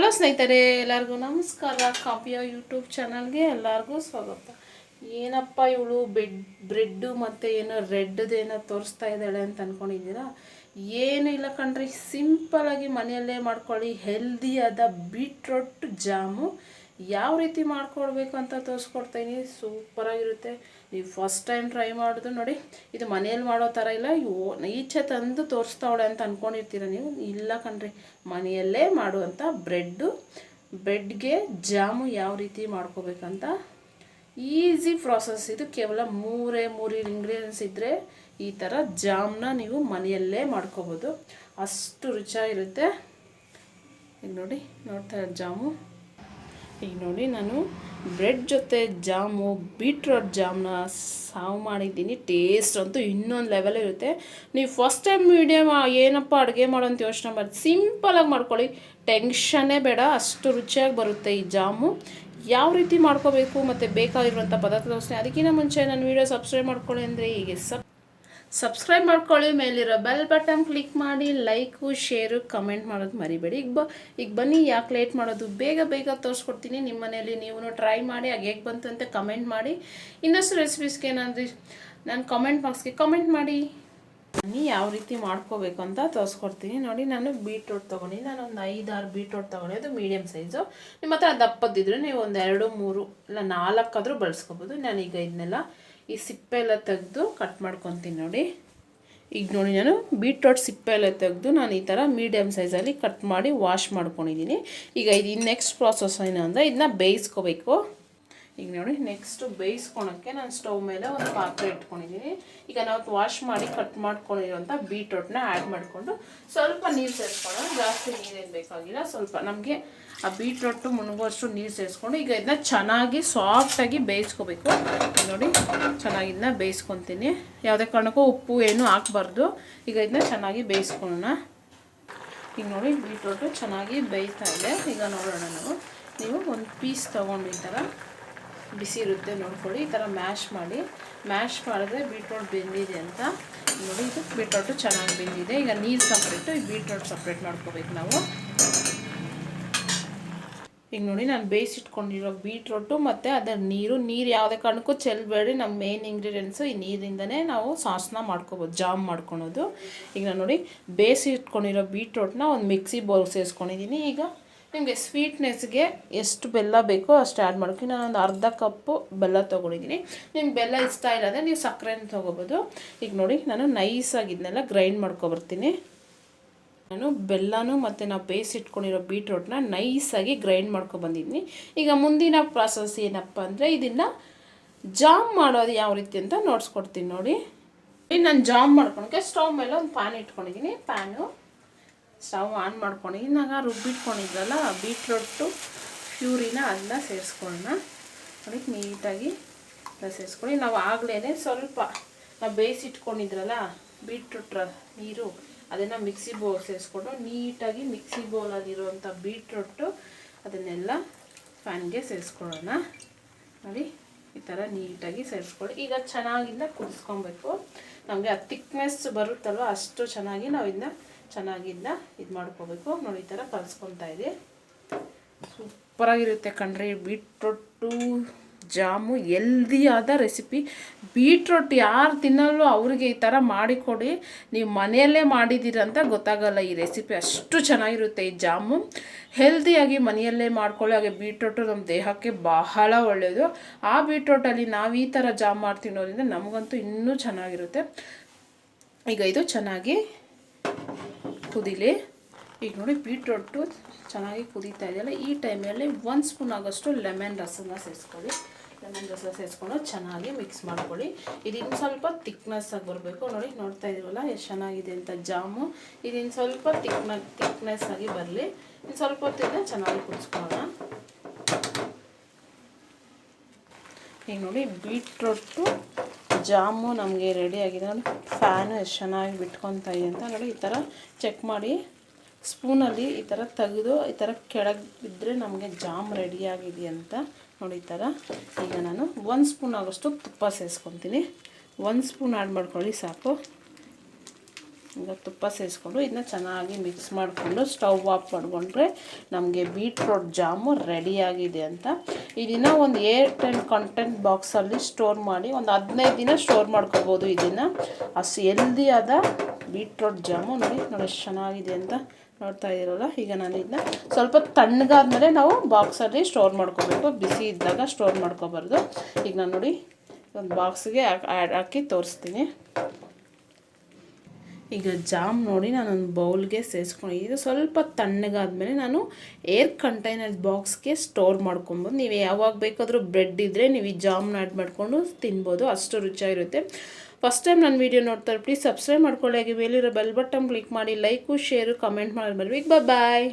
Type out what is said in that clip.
Hello ಸ್ನೇಹಿತರೆ, ಎಲ್ಲರಿಗೂ ನಮಸ್ಕಾರ. ಕಾವ್ಯ ಯೂಟ್ಯೂಬ್ ಚಾನಲ್ಗೆ ಎಲ್ಲರಿಗೂ ಸ್ವಾಗತ. ಏನಪ್ಪ ಇವಳು ಬ್ರೆಡ್ಡು ಮತ್ತು ಏನೋ ರೆಡ್ದೇನೋ ತೋರಿಸ್ತಾ ಇದ್ದಾಳೆ ಅಂತ ಅಂದ್ಕೊಂಡಿದ್ದೀರಾ? ಏನೂ ಇಲ್ಲ ಕಣ್ರಿ, ಸಿಂಪಲಾಗಿ ಮನೆಯಲ್ಲೇ ಮಾಡ್ಕೊಳ್ಳಿ ಹೆಲ್ದಿಯಾದ ಬೀಟ್ರೋಟ್ ಜಾಮು ಯಾವ ರೀತಿ ಮಾಡ್ಕೊಳ್ಬೇಕು ಅಂತ ತೋರಿಸ್ಕೊಡ್ತೀನಿ. ಸೂಪರಾಗಿರುತ್ತೆ. ನೀವು ಫಸ್ಟ್ ಟೈಮ್ ಟ್ರೈ ಮಾಡಿದ್ರು ನೋಡಿ, ಇದು ಮನೆಯಲ್ಲಿ ಮಾಡೋ ಥರ ಇಲ್ಲ, ಈಚೆ ತಂದು ತೋರಿಸ್ತಾವಳೆ ಅಂತ ಅಂದ್ಕೊಂಡಿರ್ತೀರ ನೀವು. ಇಲ್ಲ ಕಣ್ರಿ, ಮನೆಯಲ್ಲೇ ಮಾಡುವಂಥ ಬ್ರೆಡ್ಗೆ ಜಾಮು ಯಾವ ರೀತಿ ಮಾಡ್ಕೋಬೇಕಂತ ಈಸಿ ಪ್ರಾಸೆಸ್ ಇದು. ಕೇವಲ ಮೂರು ಇಂಗ್ರೀಡಿಯೆಂಟ್ಸ್ ಇದ್ದರೆ ಈ ಥರ ಜಾಮ್ನ ನೀವು ಮನೆಯಲ್ಲೇ ಮಾಡ್ಕೋಬೋದು. ಅಷ್ಟು ರುಚಿಯಾಗಿರುತ್ತೆ. ಈಗ ನೋಡಿ, ನೋಡ್ತಾ ಇರೋ ಜಾಮು. ಈಗ ನೋಡಿ, ನಾನು ಬ್ರೆಡ್ ಜೊತೆ ಜಾಮು ಬೀಟ್ರೋಟ್ ಜಾಮ್ನ ಸಾವು ಮಾಡಿದ್ದೀನಿ. ಟೇಸ್ಟ್ ಅಂತೂ ಇನ್ನೊಂದು ಲೆವೆಲ್ ಇರುತ್ತೆ. ನೀವು ಫಸ್ಟ್ ಟೈಮ್ ಏನಪ್ಪ ಅಡುಗೆ ಮಾಡೋ ಅಂತ ಯೋಚನೆ ಮಾಡಿ ಸಿಂಪಲಾಗಿ ಮಾಡ್ಕೊಳ್ಳಿ, ಟೆನ್ಷನ್ನೇ ಬೇಡ, ಅಷ್ಟು ರುಚಿಯಾಗಿ ಬರುತ್ತೆ ಈ ಜಾಮು. ಯಾವ ರೀತಿ ಮಾಡ್ಕೋಬೇಕು ಮತ್ತು ಬೇಕಾಗಿರುವಂಥ ಪದಾರ್ಥ ತೋರಿಸ್ತೀನಿ. ಅದಕ್ಕಿಂತ ಮುಂಚೆ ನನ್ನ ವೀಡಿಯೋ ಸಬ್ಸ್ಕ್ರೈಬ್ ಮಾಡ್ಕೊಳ್ಳಿ ಅಂದರೆ ಹೀಗೆ ಸಬ್ಸ್ಕ್ರೈಬ್ ಮಾಡ್ಕೊಳ್ಳಿ, ಮೇಲಿರೋ ಬೆಲ್ ಬಟನ್ ಕ್ಲಿಕ್ ಮಾಡಿ, ಲೈಕು ಶೇರು ಕಮೆಂಟ್ ಮಾಡೋದು ಮರಿಬೇಡಿ. ಈಗ ಬನ್ನಿ, ಯಾಕೆ ಲೇಟ್ ಮಾಡೋದು, ಬೇಗ ತೋರಿಸ್ಕೊಡ್ತೀನಿ. ನಿಮ್ಮ ಮನೆಯಲ್ಲಿ ನೀವು ಟ್ರೈ ಮಾಡಿ, ಹಾಗೆ ಹೇಗೆ ಬಂತು ಅಂತ ಕಮೆಂಟ್ ಮಾಡಿ. ಇನ್ನಷ್ಟು ರೆಸಿಪೀಸ್ಗೆ ನಾನು ಕಮೆಂಟ್ ಬಾಕ್ಸ್ಗೆ ಕಮೆಂಟ್ ಮಾಡಿ. ಬನ್ನಿ, ಯಾವ ರೀತಿ ಮಾಡ್ಕೋಬೇಕು ಅಂತ ತೋರಿಸ್ಕೊಡ್ತೀನಿ. ನೋಡಿ, ನಾನು ಬೀಟ್ರೋಟ್ ತೊಗೊಂಡು ನಾನೊಂದು 5-6 ಬೀಟ್ರೋಟ್ ತೊಗೊಂಡೆ. ಅದು ಮೀಡಿಯಮ್ ಸೈಜು. ನಿಮ್ಮ ಹತ್ರ ದಪ್ಪದಿದ್ರೆ ನೀವು ಒಂದು 2-3 ಇಲ್ಲ 4 ಆದರೂ ಬಳಸ್ಕೊಬೋದು. ನಾನೀಗ ಇದನ್ನೆಲ್ಲ ಈ ಸಿಪ್ಪೆ ಎಲ್ಲ ತೆಗೆದು ಕಟ್ ಮಾಡ್ಕೊತೀನಿ. ನೋಡಿ, ಈಗ ನೋಡಿ, ನಾನು ಬೀಟ್ರೋಟ್ ಸಿಪ್ಪೆ ಎಲ್ಲ ತೆಗೆದು ನಾನು ಈ ಥರ ಮೀಡಿಯಮ್ ಸೈಜಲ್ಲಿ ಕಟ್ ಮಾಡಿ ವಾಶ್ ಮಾಡ್ಕೊಂಡಿದ್ದೀನಿ. ಈಗ ಇದು ನೆಕ್ಸ್ಟ್ ಪ್ರಾಸೆಸ್ ಏನು ಅಂದರೆ ಇದನ್ನ ಬೇಯಿಸ್ಕೋಬೇಕು. ಈಗ ನೋಡಿ, ನೆಕ್ಸ್ಟು ಬೇಯಿಸ್ಕೊಳೋಕ್ಕೆ ನಾನು ಸ್ಟವ್ ಮೇಲೆ ಒಂದು ಪಾತ್ರೆ ಇಟ್ಕೊಂಡಿದ್ದೀನಿ. ಈಗ ನಾವು ವಾಶ್ ಮಾಡಿ ಕಟ್ ಮಾಡ್ಕೊಂಡಿರೋಂಥ ಬೀಟ್ರೋಟ್ನ ಆ್ಯಡ್ ಮಾಡಿಕೊಂಡು ಸ್ವಲ್ಪ ನೀರು ಸೇರಿಸ್ಕೊಳ್ಳೋಣ. ಜಾಸ್ತಿ ನೀರೇನು ಬೇಕಾಗಿಲ್ಲ, ಸ್ವಲ್ಪ ನಮಗೆ ಆ ಬೀಟ್ರೋಟು ಮುಳುಗುವಷ್ಟು ನೀರು ಸೇರಿಸ್ಕೊಂಡು ಈಗ ಇದನ್ನ ಚೆನ್ನಾಗಿ ಸಾಫ್ಟಾಗಿ ಬೇಯಿಸ್ಕೋಬೇಕು. ನೋಡಿ, ಚೆನ್ನಾಗಿ ಇದನ್ನ ಬೇಯಿಸ್ಕೊತೀನಿ. ಯಾವುದೇ ಕಾರಣಕ್ಕೂ ಉಪ್ಪು ಏನು ಹಾಕಬಾರ್ದು. ಈಗ ಇದನ್ನ ಚೆನ್ನಾಗಿ ಬೇಯಿಸ್ಕೊಳ್ಳೋಣ. ಈಗ ನೋಡಿ, ಬೀಟ್ರೋಟು ಚೆನ್ನಾಗಿ ಬೇಯ್ತಾ ಇದೆ. ಈಗ ನೋಡೋಣ, ನೀವು ಒಂದು ಪೀಸ್ ತೊಗೊಂಡು ಈ ಥರ ಬಿಸಿ ಇರುತ್ತೆ ನೋಡ್ಕೊಳ್ಳಿ, ಈ ಥರ ಮ್ಯಾಶ್ ಮಾಡಿದ್ರೆ ಬೀಟ್ರೋಟ್ ಬೆಂದಿದೆ ಅಂತ. ನೋಡಿ, ಇದು ಬೀಟ್ರೋಟು ಚೆನ್ನಾಗಿ ಬೆಂದಿದೆ. ಈಗ ನೀರು ಸಪ್ರೇಟು, ಈ ಬೀಟ್ರೋಟ್ ಸಪ್ರೇಟ್ ಮಾಡ್ಕೋಬೇಕು ನಾವು. ಈಗ ನೋಡಿ, ನಾನು ಬೇಯಿಸಿಟ್ಕೊಂಡಿರೋ ಬೀಟ್ರೋಟು ಮತ್ತು ಅದರ ನೀರು ಯಾವುದೇ ಕಾರಣಕ್ಕೂ ಚೆಲ್ಲಬೇಡಿ. ನಮ್ಮ ಮೇನ್ ಇಂಗ್ರೀಡಿಯೆಂಟ್ಸು ಈ ನೀರಿಂದನೇ ನಾವು ಸಾಸ್ನ ಮಾಡ್ಕೋಬೋದು, ಜಾಮ್ ಮಾಡ್ಕೊಳೋದು. ಈಗ ನಾನು ನೋಡಿ, ಬೇಯಿಸಿಟ್ಕೊಂಡಿರೋ ಬೀಟ್ರೋಟ್ನ ಒಂದು ಮಿಕ್ಸಿ ಬೌಲ್ ಸೇರಿಸ್ಕೊಂಡಿದ್ದೀನಿ. ಈಗ ನಿಮಗೆ ಸ್ವೀಟ್ನೆಸ್ಗೆ ಎಷ್ಟು ಬೆಲ್ಲ ಬೇಕೋ ಅಷ್ಟು ಆ್ಯಡ್ ಮಾಡ್ತೀನಿ. ನಾನೊಂದು ಅರ್ಧ ಕಪ್ಪು ಬೆಲ್ಲ ತೊಗೊಂಡಿದ್ದೀನಿ. ನಿಮ್ಗೆ ಬೆಲ್ಲ ಇಷ್ಟ ಇಲ್ಲ ಅಂದರೆ ನೀವು ಸಕ್ಕರೆನ ತೊಗೋಬೋದು. ಈಗ ನೋಡಿ, ನಾನು ನೈಸಾಗಿ ಇದನ್ನೆಲ್ಲ ಗ್ರೈಂಡ್ ಮಾಡ್ಕೊಬರ್ತೀನಿ. ನಾನು ಬೆಲ್ಲನೂ ಮತ್ತು ನಾವು ಬೇಯಿಸಿಟ್ಕೊಂಡಿರೋ ಬೀಟ್ರೋಟ್ನ ನೈಸಾಗಿ ಗ್ರೈಂಡ್ ಮಾಡ್ಕೊಬಂದಿದ್ದೀನಿ. ಈಗ ಮುಂದಿನ ಪ್ರಾಸೆಸ್ ಏನಪ್ಪ ಅಂದರೆ ಇದನ್ನು ಜಾಮ್ ಮಾಡೋದು ಯಾವ ರೀತಿ ಅಂತ ನೋಡಿಸ್ಕೊಡ್ತೀನಿ. ನೋಡಿ, ನಾನು ಜಾಮ್ ಮಾಡ್ಕೊಳಕ್ಕೆ ಸ್ಟವ್ ಮೇಲೆ ಒಂದು ಪ್ಯಾನ್ ಇಟ್ಕೊಂಡಿದ್ದೀನಿ. ಸ್ಟವ್ ಆನ್ ಮಾಡ್ಕೊಂಡಿದ್ದೀನಿ. ನಾನು ರುಬ್ಬಿಟ್ಕೊಂಡಿದ್ರಲ್ಲ ಬೀಟ್ರೋಟು ಪ್ಯೂರಿನ ಅದನ್ನ ಸೇರಿಸ್ಕೊಳ್ಳೋಣ. ನೋಡಿ, ನೀಟಾಗಿ ಸೇರಿಸ್ಕೊಳ್ಳಿ. ನಾವು ಆಗಲೇ ಸ್ವಲ್ಪ ನಾವು ಬೇಯಿಸಿಟ್ಕೊಂಡಿದ್ರಲ್ಲ ಬೀಟ್ರೂಟ್ ನೀರು, ಅದನ್ನು ಮಿಕ್ಸಿ ಬೌಲ್ ಸೇರಿಸ್ಕೊಂಡು ನೀಟಾಗಿ ಮಿಕ್ಸಿ ಬೌಲಲ್ಲಿರುವಂಥ ಬೀಟ್ರೂಟು ಅದನ್ನೆಲ್ಲ ಪ್ಯಾನ್ಗೆ ಸೇರಿಸ್ಕೊಳ್ಳೋಣ. ನೋಡಿ, ಈ ಥರ ನೀಟಾಗಿ ಸೇರಿಸ್ಕೊಳ್ಳಿ. ಈಗ ಚೆನ್ನಾಗಿಂದ ಕುದಿಸ್ಕೊಬೇಕು. ನಮಗೆ ಆ ಥಿಕ್ನೆಸ್ ಬರುತ್ತಲ್ವ ಅಷ್ಟು ಚೆನ್ನಾಗಿ ನಾವು ಚೆನ್ನಾಗಿಂದ ಇದು ಮಾಡ್ಕೋಬೇಕು. ನೋಡಿ, ಈ ಥರ ಕಲಿಸ್ಕೊತಾ ಇದೆ. ಸೂಪರಾಗಿರುತ್ತೆ ಕಣ್ರಿ ಬೀಟ್ರೋಟು ಜಾಮು. ಹೆಲ್ದಿಯಾದ ರೆಸಿಪಿ. ಬೀಟ್ರೋಟ್ ಯಾರು ತಿನ್ನಲ್ಲೋ ಅವ್ರಿಗೆ ಈ ಥರ ಮಾಡಿಕೊಡಿ. ನೀವು ಮನೆಯಲ್ಲೇ ಮಾಡಿದ್ದೀರಂತ ಗೊತ್ತಾಗಲ್ಲ ಈ ರೆಸಿಪಿ, ಅಷ್ಟು ಚೆನ್ನಾಗಿರುತ್ತೆ ಈ ಜಾಮು. ಹೆಲ್ದಿಯಾಗಿ ಮನೆಯಲ್ಲೇ ಮಾಡ್ಕೊಳ್ಳಿ. ಹಾಗೆ ಬೀಟ್ರೋಟು ನಮ್ಮ ದೇಹಕ್ಕೆ ಬಹಳ ಒಳ್ಳೆಯದು. ಆ ಬೀಟ್ರೋಟಲ್ಲಿ ನಾವು ಈ ಥರ ಜಾಮ್ ಮಾಡಿ ತಿನ್ನೋದ್ರಿಂದ ನಮಗಂತೂ ಇನ್ನೂ ಚೆನ್ನಾಗಿರುತ್ತೆ. ಈಗ ಇದು ಚೆನ್ನಾಗಿ ಕುದೀಲಿ. ಈಗ ನೋಡಿ, ಬೀಟ್ರೋಟು ಚೆನ್ನಾಗಿ ಕುದೀತಾ ಇದೆಯಲ್ಲ, ಈ ಟೈಮಲ್ಲಿ 1 ಸ್ಪೂನ್ ಆಗೋಷ್ಟು ಲೆಮನ್ ರಸನ ಸೇರಿಸ್ಕೊಳ್ಳಿ. ಲೆಮನ್ ರಸ ಸೇರಿಸ್ಕೊಂಡು ಚೆನ್ನಾಗಿ ಮಿಕ್ಸ್ ಮಾಡ್ಕೊಳ್ಳಿ. ಇದಿನ್ನು ಸ್ವಲ್ಪ ಥಿಕ್ನೆಸ್ ಆಗಿ ಬರಬೇಕು. ನೋಡಿ, ನೋಡ್ತಾ ಇದ್ದೀವಲ್ಲ ಎಷ್ಟು ಚೆನ್ನಾಗಿದೆ ಅಂತ ಜಾಮು. ಇದಿನ್ನು ಸ್ವಲ್ಪ ಥಿಕ್ನೆಸ್ ಆಗಿ ಬರಲಿ. ಇನ್ನು ಸ್ವಲ್ಪ ಹೊತ್ತಿಂದ ಚೆನ್ನಾಗಿ ಕುದಿಸ್ಕೊಳ್ಳೋಣ. ಈಗ ನೋಡಿ, ಬೀಟ್ರೋಟು ಜಾಮು ನಮಗೆ ರೆಡಿ ಆಗಿದೆ. ನೋಡಿ, ಫ್ಯಾನು ಎಷ್ಟು ಚೆನ್ನಾಗಿ ಬಿಟ್ಕೊತಾ ಇದೆ ಅಂತ. ನೋಡಿ, ಈ ಥರ ಚೆಕ್ ಮಾಡಿ ಸ್ಪೂನಲ್ಲಿ ಈ ಥರ ತೆಗೆದು ಈ ಥರ ಕೆಳಗೆ ಬಿದ್ದರೆ ನಮಗೆ ಜಾಮ್ ರೆಡಿಯಾಗಿದೆ ಅಂತ. ನೋಡಿ, ಈ ಥರ. ಈಗ ನಾನು 1 ಸ್ಪೂನ್ ಆಗೋಷ್ಟು ತುಪ್ಪ ಸೇರಿಸ್ಕೊತೀನಿ. 1 ಸ್ಪೂನ್ ಆ್ಯಡ್ ಮಾಡ್ಕೊಳ್ಳಿ ಸಾಕು. ಈಗ ತುಪ್ಪ ಸೇರಿಸ್ಕೊಂಡು ಇದನ್ನ ಚೆನ್ನಾಗಿ ಮಿಕ್ಸ್ ಮಾಡಿಕೊಂಡು ಸ್ಟವ್ ಆಫ್ ಮಾಡಿಕೊಂಡ್ರೆ ನಮಗೆ ಬೀಟ್ರೋಟ್ ಜಾಮು ರೆಡಿಯಾಗಿದೆ ಅಂತ. ಇದನ್ನು ಒಂದು ಏರ್ ಕಂಟೆಂಟ್ ಬಾಕ್ಸಲ್ಲಿ ಸ್ಟೋರ್ ಮಾಡಿ ಒಂದು 15 ದಿನ ಸ್ಟೋರ್ ಮಾಡ್ಕೋಬೋದು. ಇದನ್ನು ಅಷ್ಟು ಹೆಲ್ದಿಯಾದ ಬೀಟ್ರೋಟ್ ಜಾಮು ನೋಡಿ ಎಷ್ಟು ಚೆನ್ನಾಗಿದೆ ಅಂತ ನೋಡ್ತಾ ಇದ್ದೀರಲ್ಲ. ಈಗ ನಾನು ಇದನ್ನ ಸ್ವಲ್ಪ ತಣ್ಣಗಾದ್ಮೇಲೆ ನಾವು ಬಾಕ್ಸಲ್ಲಿ ಸ್ಟೋರ್ ಮಾಡ್ಕೋಬೇಕು, ಬಿಸಿ ಇದ್ದಾಗ ಸ್ಟೋರ್ ಮಾಡ್ಕೋಬಾರ್ದು. ಈಗ ನಾನು ನೋಡಿ ಒಂದು ಬಾಕ್ಸ್ಗೆ ಹಾಕಿ ತೋರಿಸ್ತೀನಿ. ಈಗ ಜಾಮ್ ನೋಡಿ ನಾನೊಂದು ಬೌಲ್ಗೆ ಸೇರಿಸ್ಕೊಂಡಿದ್ದು ಸ್ವಲ್ಪ ತಣ್ಣಗಾದ್ಮೇಲೆ ನಾನು ಏರ್ ಕಂಟೈನರ್ ಬಾಕ್ಸ್ಗೆ ಸ್ಟೋರ್ ಮಾಡ್ಕೊಬೋದು. ನೀವು ಯಾವಾಗ ಬೇಕಾದರೂ ಬ್ರೆಡ್ ಇದ್ದರೆ ನೀವು ಈ ಜಾಮ್ನ ಆ್ಯಡ್ ಮಾಡಿಕೊಂಡು ತಿನ್ಬೋದು, ಅಷ್ಟು ರುಚಿಯಾಗಿರುತ್ತೆ. ಫಸ್ಟ್ ಟೈಮ್ ನನ್ನ ವೀಡಿಯೋ ನೋಡ್ತಾರೆ ಪ್ಲೀಸ್ ಸಬ್ಸ್ಕ್ರೈಬ್ ಮಾಡ್ಕೊಳ್ಳಿ. ಹಾಗೆ ಮೇಲಿರೋ ಬೆಲ್ ಬಟನ್ ಕ್ಲಿಕ್ ಮಾಡಿ, ಲೈಕು ಶೇರು ಕಮೆಂಟ್ ಮಾಡಿ. ಬಾಯ್.